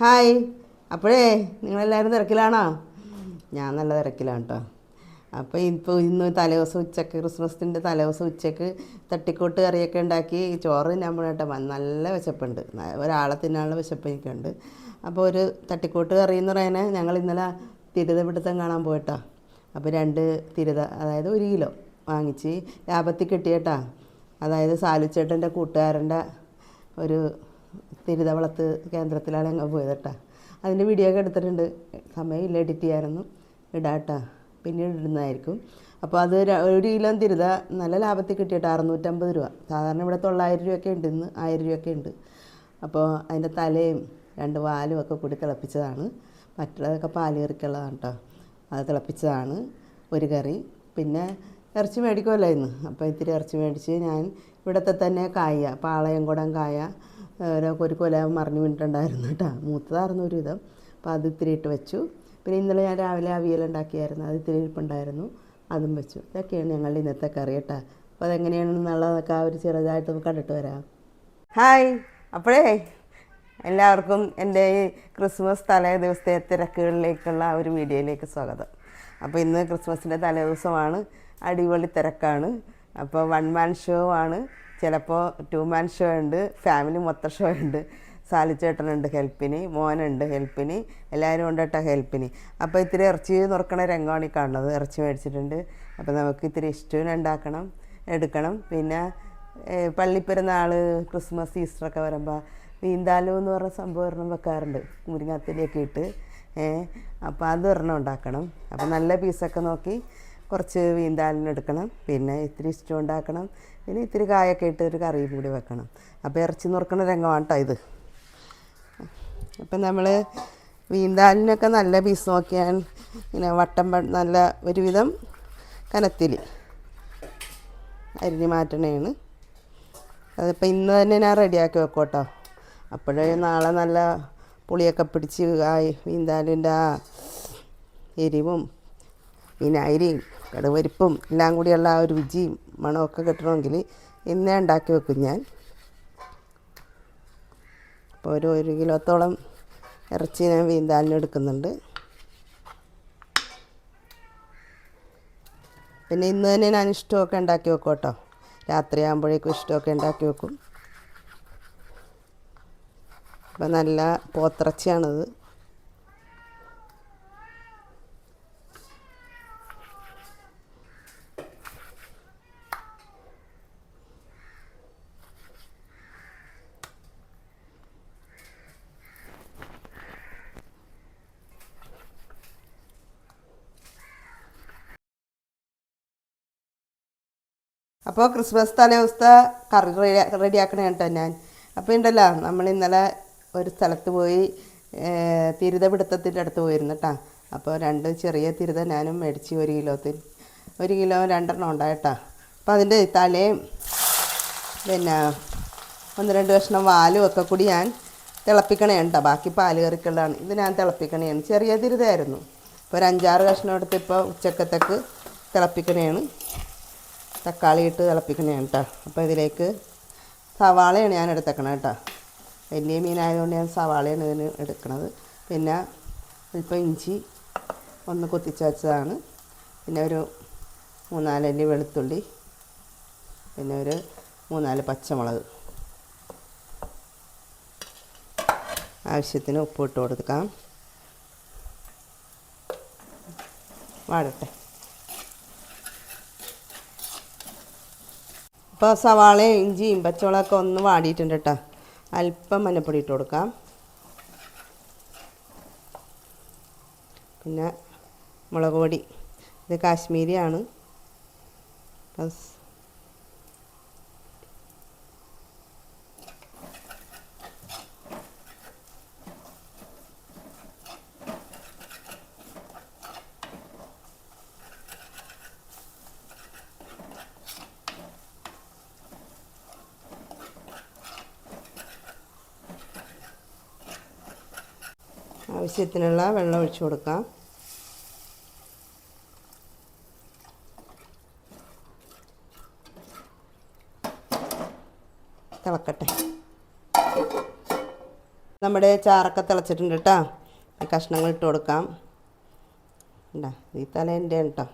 Hi. അപ്പോഴേ നിങ്ങളെല്ലാവരും തിരക്കിലാണോ? ഞാൻ നല്ല തിരക്കിലാണ് കേട്ടോ. അപ്പോൾ ഇന്ന് തലേദിവസം ഉച്ചക്ക് ക്രിസ്മസിൻ്റെ തലേദിവസം ഉച്ചക്ക് തട്ടിക്കൂട്ട് കറിയൊക്കെ ഉണ്ടാക്കി ചോറ് നമ്മൾ കേട്ടോ. നല്ല വിശപ്പുണ്ട്, ഒരാളെ തിന്നാനുള്ള വിശപ്പ് എനിക്കുണ്ട്. അപ്പോൾ ഒരു തട്ടിക്കൂട്ട് കറി എന്ന് പറയുന്നത് ഞങ്ങൾ ഇന്നലെ തിരുത പിടുത്തം കാണാൻ പോയിട്ടോ. അപ്പോൾ 2 തിരുത, അതായത് 1 കിലോ വാങ്ങിച്ച് ലാഭത്തിൽ കിട്ടിയേട്ടാ. അതായത് സാലുച്ചേട്ടൻ്റെ കൂട്ടുകാരൻ്റെ ഒരു തിരുതവളത്ത് കേന്ദ്രത്തിലാണ് ഞങ്ങൾ പോയത് കേട്ടോ. അതിൻ്റെ വീഡിയോ ഒക്കെ എടുത്തിട്ടുണ്ട്. സമയമില്ല എഡിറ്റ് ചെയ്യാനൊന്നും. ഇടാട്ടാ, പിന്നീട് ഇടുന്നതായിരിക്കും. അപ്പോൾ അത് 1 കിലോ തിരുത നല്ല ലാഭത്തിൽ കിട്ടിയിട്ട് 650 രൂപ. സാധാരണ ഇവിടെ 900 രൂപയൊക്കെ ഉണ്ട്, ഇന്ന് 1000 രൂപയൊക്കെ ഉണ്ട്. അപ്പോൾ അതിൻ്റെ തലയും 2 വാലും ഒക്കെ കൂടി തിളപ്പിച്ചതാണ്. മറ്റുള്ളതൊക്കെ പാല് കറിക്കുള്ളതാണ് കേട്ടോ. അത് തിളപ്പിച്ചതാണ് ഒരു കറി. പിന്നെ ഇറച്ചി മേടിക്കുമല്ലോ ഇന്ന്, അപ്പോൾ ഇത്തിരി ഇറച്ചി മേടിച്ച് ഞാൻ ഇവിടുത്തെ തന്നെ കായ, പാളയംകുടം കായ ഒരു കൊല മറിഞ്ഞ് വീണിട്ടുണ്ടായിരുന്നു കേട്ടോ. മൂത്തതായിരുന്നു ഒരു വിധം. അപ്പോൾ അത് ഇത്തിരി ഇട്ട് വെച്ചു. പിന്നെ ഇന്നലെ ഞാൻ രാവിലെ അവിയലുണ്ടാക്കിയായിരുന്നു, അത് ഇത്തിരി ഇരിപ്പുണ്ടായിരുന്നു, അതും വെച്ചു. ഇതൊക്കെയാണ് ഞങ്ങളുടെ ഇന്നത്തെ കറി കേട്ടോ. അപ്പോൾ അതെങ്ങനെയാണെന്നുള്ളതൊക്കെ ആ ഒരു ചെറുതായിട്ട് കണ്ടിട്ട് വരാം. ഹായ്. അപ്പോഴേ എല്ലാവർക്കും എൻ്റെ ഈ ക്രിസ്മസ് തലേ ദിവസത്തെ തിരക്കുകളിലേക്കുള്ള ഒരു വീഡിയോയിലേക്ക് സ്വാഗതം. അപ്പോൾ ഇന്ന് ക്രിസ്മസിൻ്റെ തലേ ദിവസമാണ്, അടിപൊളി തിരക്കാണ്. അപ്പോൾ 1 മാൻ ഷോ ആണ്, ചിലപ്പോൾ 2 മാൻ ഷോ ഉണ്ട്, ഫാമിലി മൊത്തം ഷോ ഉണ്ട്. സാലിച്ചേട്ടനുണ്ട് ഹെൽപ്പിന്, മോനുണ്ട് ഹെൽപ്പിന്, എല്ലാവരും ഉണ്ട് കേട്ടോ ഹെൽപ്പിന്. അപ്പോൾ ഇത്തിരി ഇറച്ചി നുറുക്കണ രംഗമാണ് ഈ കാണുന്നത്. ഇറച്ചി മേടിച്ചിട്ടുണ്ട്. അപ്പോൾ നമുക്ക് ഇത്തിരി ഇഷ്ടൂന് എടുക്കണം. പിന്നെ പള്ളിപ്പെരുന്നാൾ, ക്രിസ്മസ്, ഈസ്റ്ററൊക്കെ വരുമ്പോൾ വീന്താലു എന്ന് പറഞ്ഞ സംഭവം ഒരെണ്ണം വെക്കാറുണ്ട്, മുരിങ്ങാത്തിരിയൊക്കെ ഇട്ട്. അപ്പോൾ അത് ഒരെണ്ണം ഉണ്ടാക്കണം. അപ്പോൾ നല്ല പീസൊക്കെ നോക്കി കുറച്ച് വീന്താലിനെടുക്കണം. പിന്നെ ഇത്തിരി ഇഷ്ടം ഉണ്ടാക്കണം. പിന്നെ ഇത്തിരി കായൊക്കെ ഇട്ട് ഒരു കറിയും കൂടി വെക്കണം. അപ്പോൾ ഇറച്ചി നുറുക്കണ രംഗമാണ് കേട്ടോ ഇത്. അപ്പം നമ്മൾ വീന്താലിനൊക്കെ നല്ല പീസ് നോക്കിയാൽ ഇങ്ങനെ വട്ടം നല്ല ഒരുവിധം കനത്തിൽ അരിഞ്ഞ് മാറ്റണേണ്. അതിപ്പോൾ ഇന്ന് തന്നെ ഞാൻ റെഡിയാക്കി വെക്കും കേട്ടോ. അപ്പോഴേ നാളെ നല്ല പുളിയൊക്കെ പിടിച്ച് വീന്താലിൻ്റെ ആ എരിവും വിനാഗിരിയും കടുവരിപ്പും എല്ലാം കൂടിയുള്ള ആ ഒരു രുചിയും മണമൊക്കെ കിട്ടണമെങ്കിൽ ഇന്നേ ഉണ്ടാക്കി വെക്കും ഞാൻ. അപ്പോൾ 1 കിലോത്തോളം ഇറച്ചി ഞാൻ വീന്താലിന് എടുക്കുന്നുണ്ട്. പിന്നെ ഇന്ന് തന്നെ ഞാൻ ഇഷ്ടമൊക്കെ ഉണ്ടാക്കി വെക്കും കേട്ടോ. രാത്രിയാകുമ്പോഴേക്കും ഇഷ്ടമൊക്കെ ഉണ്ടാക്കി വെക്കും. അപ്പം നല്ല പോത്തിറച്ചിയാണിത്. അപ്പോൾ ക്രിസ്മസ് തലേദിവസത്തെ കറി റെഡിയാക്കണേ കേട്ടോ ഞാൻ. അപ്പോൾ ഉണ്ടല്ലോ, നമ്മൾ ഇന്നലെ ഒരു സ്ഥലത്ത് പോയി തിരുത പിടുത്തത്തിൻ്റെ അടുത്ത് പോയിരുന്നു കേട്ടോ. അപ്പോൾ 2 ചെറിയ തിരുത ഞാനും മേടിച്ച് 1 കിലോ 2 ഉണ്ടായിട്ടാ. അപ്പോൾ അതിൻ്റെ തലയും പിന്നെ 1-2 കഷ്ണം വാലും ഒക്കെ കൂടി ഞാൻ തിളപ്പിക്കണേ കേട്ടോ. ബാക്കി പാല് കറിക്കുള്ളതാണ് ഇത്, ഞാൻ തിളപ്പിക്കണേയാണ്. ചെറിയ തിരുതായിരുന്നു. ഇപ്പോൾ ഒരു 5-6 കഷ്ണം എടുത്ത് ഇപ്പോൾ ഉച്ചക്കത്തേക്ക് തിളപ്പിക്കണേയാണ്. തക്കാളി ഇട്ട് തിളപ്പിക്കണേണ് കേട്ടോ. അപ്പോൾ ഇതിലേക്ക് സവാളയാണ് ഞാൻ എടുത്തേക്കണത് കേട്ടോ. വലിയ മീനായതുകൊണ്ട് ഞാൻ സവാളയാണ് ഇതിന് എടുക്കണത്. പിന്നെ അല്പം ഇഞ്ചി ഒന്ന് കൊത്തിച്ച് വെച്ചതാണ്. പിന്നെ ഒരു 3-4 അല്ലി വെളുത്തുള്ളി, പിന്നെ ഒരു 3-4 പച്ചമുളക്. ആവശ്യത്തിന് ഉപ്പ് ഇട്ട് കൊടുക്കാം. വാടട്ടെ. ഇപ്പോൾ സവാളയും ഇഞ്ചിയും പച്ചമുളകൊക്കെ ഒന്ന് വാടിയിട്ടുണ്ട് കേട്ടോ. അല്പം മഞ്ഞൾപ്പൊടി ഇട്ട് കൊടുക്കാം. പിന്നെ മുളക് പൊടി, ഇത് കാശ്മീരിയാണ്. ആവശ്യത്തിനുള്ള വെള്ളം ഒഴിച്ചു കൊടുക്കാം. തിളക്കട്ടെ. നമ്മുടെ ചാറൊക്കെ തിളച്ചിട്ടുണ്ട് കേട്ടോ. ഈ കഷ്ണങ്ങൾ ഇട്ട് കൊടുക്കാം. ഉണ്ടാ ഈ തല എൻ്റെ കേട്ടോ,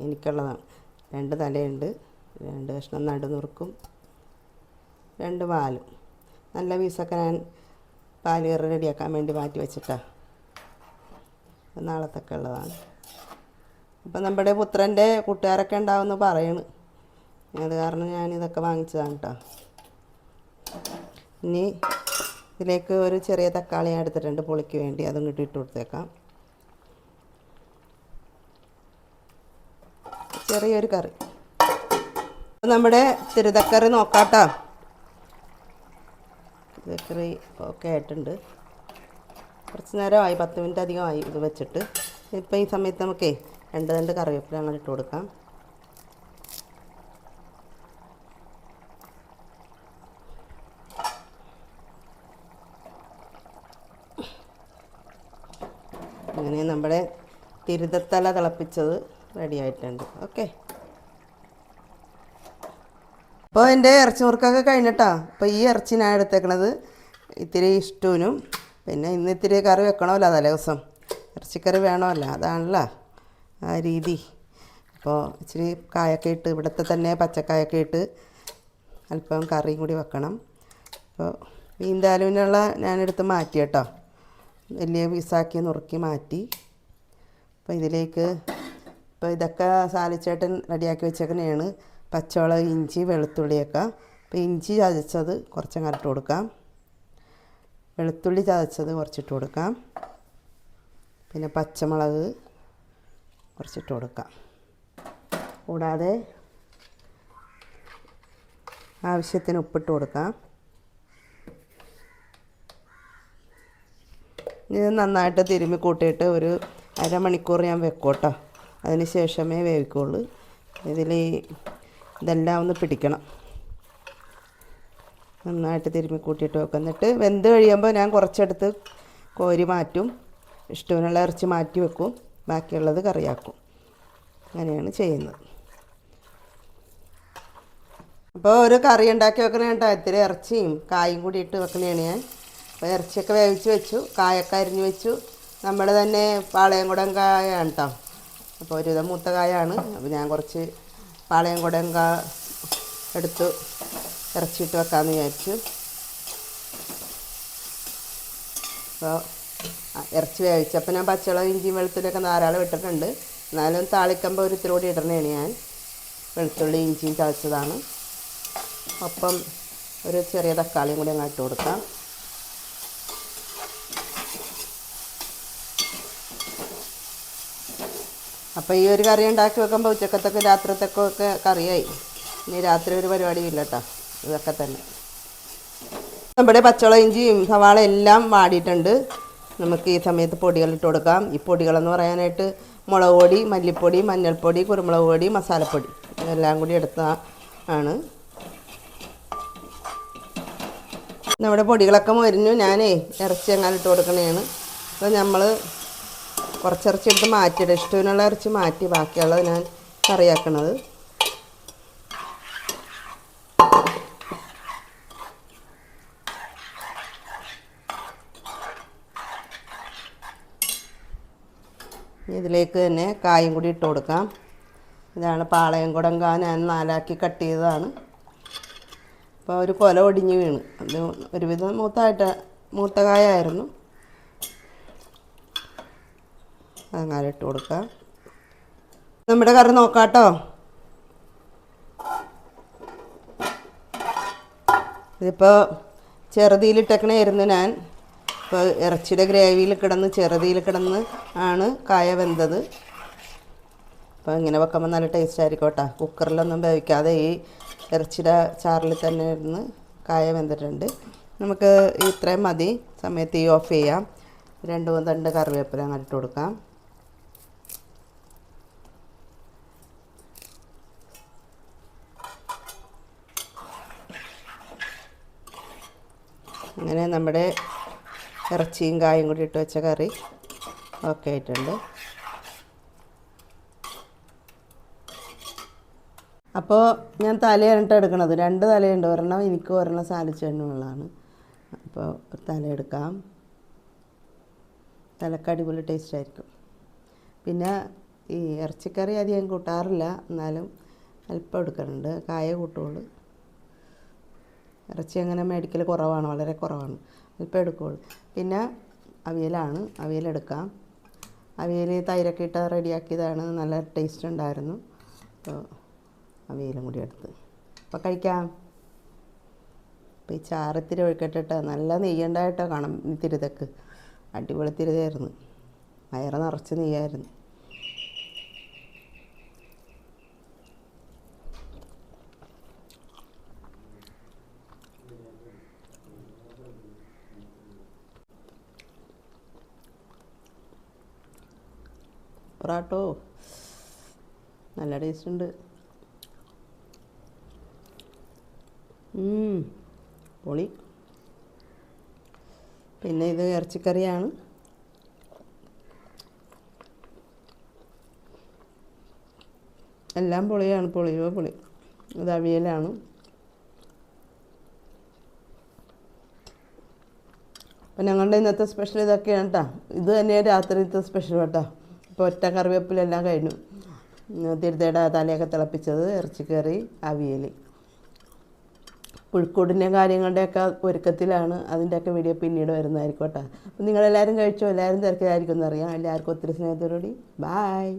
എനിക്കുള്ളതാണ്. 2 തലയുണ്ട്, 2 കഷ്ണം നടുനുറുക്കും, 2 വാലും. നല്ല പീസൊക്കെ ഞാൻ പാല് കറി റെഡിയാക്കാൻ വേണ്ടി മാറ്റി വെച്ചിട്ടാണ്, നാളത്തൊക്കെ ഉള്ളതാണ്. അപ്പം നമ്മുടെ പുത്രൻ്റെ കൂട്ടുകാരൊക്കെ ഉണ്ടാവുമെന്ന് പറയണ്, അത് കാരണം ഞാനിതൊക്കെ വാങ്ങിച്ചതാണ് കേട്ടോ. ഇനി ഇതിലേക്ക് ഒരു ചെറിയ തക്കാളി ഞാൻ എടുത്തിട്ടുണ്ട് പുളിക്ക് വേണ്ടി, അതും ഇട്ട് കൊടുത്തേക്കാം. ചെറിയൊരു കറി. നമ്മുടെ തിരുതക്കറി നോക്കാട്ടോ. തിരുതക്കറി ഓക്കെ ആയിട്ടുണ്ട്. കുറച്ച് നേരമായി, 10 മിനിറ്റ് അധികമായി ഇത് വെച്ചിട്ട്. ഇപ്പം ഈ സമയത്ത് നമുക്കേ 2 കറിവേപ്പില അങ്ങനെ ഇട്ട് കൊടുക്കാം. അങ്ങനെ നമ്മുടെ തിരുതത്തല തിളപ്പിച്ചത് റെഡി ആയിട്ടുണ്ട്. ഓക്കെ, അപ്പോൾ എൻ്റെ ഇറച്ചി മുറുക്കൊക്കെ കഴിഞ്ഞിട്ടാ. അപ്പോൾ ഈ ഇറച്ചി ഞാൻ എടുത്തേക്കണത് ഇത്തിരി ഇഷ്ടൂനും, പിന്നെ ഇന്ന് ഇത്തിരി കറി വെക്കണമല്ലോ തലേ ദിവസം, ഇറച്ചിക്കറി വേണമല്ലോ, അതാണല്ലോ ആ രീതി. അപ്പോൾ ഇച്ചിരി കായൊക്കെ ഇട്ട്, ഇവിടുത്തെ തന്നെ പച്ചക്കായൊക്കെ ഇട്ട് അല്പം കറിയും കൂടി വെക്കണം. അപ്പോൾ മീൻതാലുവിനുള്ള ഞാനെടുത്ത് മാറ്റി കേട്ടോ, വലിയ പീസാക്കി നുറുക്കി മാറ്റി. അപ്പോൾ ഇതിലേക്ക് ഇപ്പോൾ ഇതൊക്കെ സാലിച്ചേട്ടൻ റെഡിയാക്കി വെച്ചേക്കണെയാണ്. പച്ചമുളക്, ഇഞ്ചി, വെളുത്തുള്ളിയൊക്കെ. അപ്പോൾ ഇഞ്ചി ചതച്ചത് കുറച്ചങ്ങ് ഇട്ട് കൊടുക്കാം, വെളുത്തുള്ളി ചതച്ചത് കുറച്ചിട്ട് കൊടുക്കാം, പിന്നെ പച്ചമുളക് കുറച്ചിട്ട് കൊടുക്കാം. കൂടാതെ ആവശ്യത്തിന് ഉപ്പിട്ട് കൊടുക്കാം. ഇത് നന്നായിട്ട് തിരുമ്മി കൂട്ടിയിട്ട് ഒരു അരമണിക്കൂർ ഞാൻ വെക്കും കേട്ടോ, അതിന് ശേഷമേ വേവിക്കുള്ളൂ. ഇതെല്ലാം ഒന്ന് പിടിക്കണം. നന്നായിട്ട് തിരുമ്മി കൂട്ടിയിട്ട് വെക്കും. എന്നിട്ട് വെന്ത് കഴിയുമ്പോൾ ഞാൻ കുറച്ചെടുത്ത് കോരി മാറ്റും, ഇഷ്ടമുള്ള ഇറച്ചി മാറ്റി വെക്കും, ബാക്കിയുള്ളത് കറിയാക്കും. അങ്ങനെയാണ് ചെയ്യുന്നത്. അപ്പോൾ ഒരു കറി ഉണ്ടാക്കി വെക്കണ കേട്ടോ, ഇത്തിരി ഇറച്ചിയും കായും കൂടി ഇട്ട് വെക്കണതാണ് ഞാൻ. അപ്പോൾ ഇറച്ചിയൊക്കെ വേവിച്ച് വെച്ചു, കായൊക്കെ അരിഞ്ഞ് വെച്ചു. നമ്മൾ തന്നെ പാളയംകുടം കായാണ് കേട്ടോ, അപ്പോൾ ഒരുവിധം മൂത്ത കായാണ്. അപ്പോൾ ഞാൻ കുറച്ച് പാളയംകുടം കാ എടുത്ത് ഇറച്ചിയിട്ട് വെക്കാമെന്ന് വിചാരിച്ചു. അപ്പോൾ ഇറച്ചി വേവിച്ചപ്പോൾ ഞാൻ പച്ചമുളക്, ഇഞ്ചിയും വെളുത്തുള്ളിയൊക്കെ ധാരാളം ഇട്ടിട്ടുണ്ട്. എന്നാലും താളിക്കുമ്പോൾ ഒരു ഇത്തിരി കൂടി ഇടണതാണ് ഞാൻ. വെളുത്തുള്ളി ഇഞ്ചിയും ചതച്ചതാണ്. ഒപ്പം ഒരു ചെറിയ തക്കാളിയും കൂടി അങ്ങ് ഇട്ട് കൊടുക്കാം. അപ്പോൾ ഈ ഒരു കറി ഉണ്ടാക്കി വെക്കുമ്പോൾ ഉച്ചക്കത്തൊക്കെ രാത്രിത്തൊക്കെ കറിയായി. ഇനി രാത്രി ഒരു പരിപാടിയില്ല കേട്ടോ, ഇതൊക്കെ തന്നെ. നമ്മുടെ പച്ചമുളക്, ഇഞ്ചിയും സവാള എല്ലാം വാടിയിട്ടുണ്ട്. നമുക്ക് ഈ സമയത്ത് പൊടികൾ ഇട്ട് കൊടുക്കാം. ഈ പൊടികളെന്ന് പറയാനായിട്ട് മുളക് പൊടി, മല്ലിപ്പൊടി, മഞ്ഞൾപ്പൊടി, കുരുമുളക് പൊടി, മസാലപ്പൊടി എല്ലാം കൂടി എടുത്താണ്. നമ്മുടെ പൊടികളൊക്കെ മൊരിഞ്ഞു. ഞാനേ ഇറച്ചി എങ്ങനെ ഇട്ട് കൊടുക്കണതാണ്. അപ്പോൾ നമ്മൾ കുറച്ചിറച്ചി എടുത്ത് മാറ്റിയിട്ട് ഇഷ്ടത്തിനുള്ള ഇറച്ചി മാറ്റി ബാക്കിയുള്ളത് ഞാൻ കറിയാക്കണത്. ഇതിലേക്ക് തന്നെ കായും കൂടി ഇട്ട് കൊടുക്കാം. ഇതാണ് പാളയംകുടം കാ, ഞാൻ 4ആക്കി കട്ട് ചെയ്തതാണ്. അപ്പോൾ ഒരു കൊല ഒടിഞ്ഞ് വീണ്, അത് ഒരുവിധം മൂത്ത കായായിരുന്നു. അങ്ങനെ ഇട്ട് കൊടുക്കാം. നമ്മുടെ കറി നോക്കാം കേട്ടോ. ഇതിപ്പോൾ ചെറുതിയിലിട്ടേക്കണായിരുന്നു ഞാൻ. ഇപ്പോൾ ഇറച്ചിയുടെ ഗ്രേവിയിൽ കിടന്ന് ചെറുതിയിൽ കിടന്ന് ആണ് കായ വെന്തത്. അപ്പോൾ ഇങ്ങനെ വെക്കുമ്പോൾ നല്ല ടേസ്റ്റ് ആയിരിക്കും കേട്ടോ. കുക്കറിലൊന്നും വേവിക്കാതെ ഈ ഇറച്ചിയുടെ ചാറിൽ തന്നെ ഇരുന്ന് കായ വെന്തിട്ടുണ്ട്. നമുക്ക് ഇത്രയും മതി. സമയത്ത് ഈ ഓഫ് ചെയ്യാം. 2-3 തണ്ട് കറിവേപ്പില അങ്ങനെ ഇട്ട് കൊടുക്കാം. അങ്ങനെ നമ്മുടെ ഇറച്ചിയും കായും കൂടി ഇട്ട് വെച്ച കറി ഓക്കെ ആയിട്ടുണ്ട്. അപ്പോൾ ഞാൻ തലയാണ് എടുക്കണത്. 2 തലയുണ്ട്, ഒരെണ്ണം എനിക്ക്, ഒരെണ്ണം സാലിച്ചേട്ടനുള്ളതാണ്. അപ്പോൾ ഒരു തല എടുക്കാം. തലക്ക് അടിപൊളി ടേസ്റ്റ് ആയിരിക്കും. പിന്നെ ഈ ഇറച്ചിക്കറി അധികം കൂട്ടാറില്ല, എന്നാലും അല്പം എടുക്കാറുണ്ട്. കായ കൂട്ടുള്ളൂ. ഇറച്ചി അങ്ങനെ മേടിക്കൽ കുറവാണ്, വളരെ കുറവാണ്. അല്പം എടുക്കുകയുള്ളൂ. പിന്നെ അവിയലെടുക്കാം. അവിയൽ തൈരൊക്കെ ഇട്ട് റെഡിയാക്കിയതാണ്, നല്ല ടേസ്റ്റ് ഉണ്ടായിരുന്നു. അപ്പോൾ അവിയലും കൂടി എടുത്ത് അപ്പോൾ കഴിക്കാം. അപ്പോൾ ഈ ചാറത്തിരി ഒഴിക്കട്ടിട്ട് നല്ല നെയ്യുണ്ടായിട്ടോ കാണാം. തിരുതക്ക് അടിപൊളി തിരുതായിരുന്നു, വയറ് നിറച്ച് നെയ്യായിരുന്നു. പൊറാട്ടോ നല്ല ടേസ്റ്റ് ഉണ്ട്. പൊളി. പിന്നെ ഇത് ഇറച്ചിക്കറിയാണ്. എല്ലാം പൊളിയാണ്, പൊളിയോ പൊളി. ഇത് അവിയലാണ്. അപ്പം ഞങ്ങളുടെ ഇന്നത്തെ സ്പെഷ്യൽ ഇതൊക്കെയാണ് കേട്ടോ. ഇത് തന്നെയാണ് രാത്രിയിലത്തെ സ്പെഷ്യൽ കേട്ടോ. ഇപ്പോൾ ഒറ്റ കറിവേപ്പിലെല്ലാം കഴിഞ്ഞു. തിരുതയുടെ തലയൊക്കെ തിളപ്പിച്ചത്, ഇറച്ചിക്കറി, അവിയൽ. പുഴുക്കൂടിൻ്റെ കാര്യങ്ങളുടെയൊക്കെ ഒരുക്കത്തിലാണ്. അതിൻ്റെയൊക്കെ വീഡിയോ പിന്നീട് വരുന്നതായിരിക്കും കേട്ടോ. അപ്പം നിങ്ങളെല്ലാവരും കഴിച്ചോ? എല്ലാവരും തിരക്കിലായിരിക്കും എന്നറിയാം. എല്ലാവർക്കും ഒത്തിരി സ്നേഹത്തോടുകൂടി ബായ്.